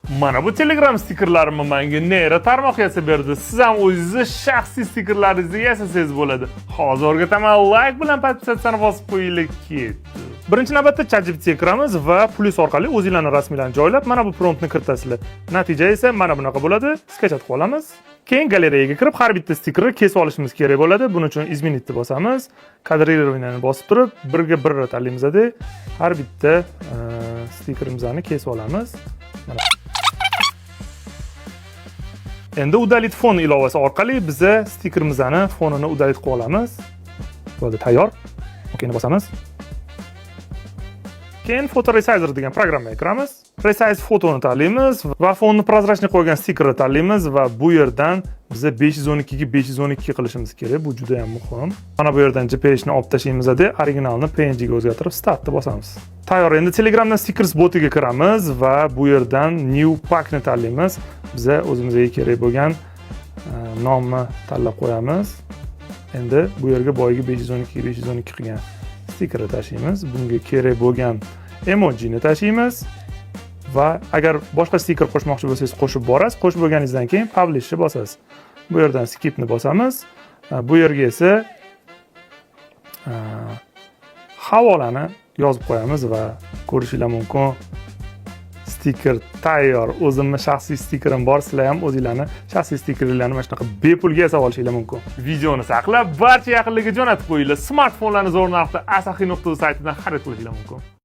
Mana bu Telegram stikerlarimni menga Nera tarmoq yasab berdi. Siz ham o'zingizni shaxsiy stikerlaringizni yasasangiz bo'ladi. Hozir o'rgataman, like bilan podpisatsiyani bosib qo'yinglar ketdi. Birinchi navbatda ChatGPT kiramiz va plus orqali o'zingizlarning rasminglarni joylab, mana bu promptni kiritasizlar. Natija esa mana bunaqa bo'ladi. Sketchat qilib olamiz. Keyin galereyaga kirib, har bitta stikerni kesib olishimiz kerak bo'ladi. Buning uchun izmenitni bosamiz. Kadrирование bosib turib, birga bir tanlaymiz-da. Har bitta stikerimizni kesib olamiz. Mana endi udalit fon ilovasi orqali biz stikerimizni fonini udalit qilib olamiz. Bo'ldi, tayyor. Okeyni bosamiz. Keyin Photo Resizer degan programmaga kiramiz. Resize fotoni tanlaymiz va fonni prozrachniy qo'ygan stikerni tanlaymiz va bu yerdan biz 512 ga 512 qilishimiz kerak. Bu juda ham muhim. Mana bu yerdan JPG ni olib tashlaymiz-da, originalni PNG ga o'zgartirib startni bosamiz. Tayyor. Endi Telegramdan stickers botiga kiramiz va bu yerdan new pack ni tanlaymiz. Biz o'zimizga kerak bo'lgan nomni tanlab qo'yamiz. Endi bu yerga boyiga 512 ga 512 qilgan stikerni tashlaymiz. Bunga kerak bo'lgan emoji ni tashlaymiz. Va agar boshqa stiker qo'shmoqchi bo'lsangiz qo'shib borasiz. Qo'shib bo'lganingizdan keyin publish ni bosasiz. Bu yerdan skip ni bosamiz. Bu yerga esa havolani yozib qo'yamiz va ko'rishinglar mumkin. Stiker tayyor. O'zimning shaxsiy stikerim bor. Sizlar ham o'zingizlarning shaxsiy stikerlarni mana shunaqa bepulga yasab olishinglar mumkin. Videoni saqlab, barcha yaqinlarga jo'natib qo'yinglar. Smartfonlarni zo'r narxda asahi.uz saytidan xarid qilishinglar mumkin.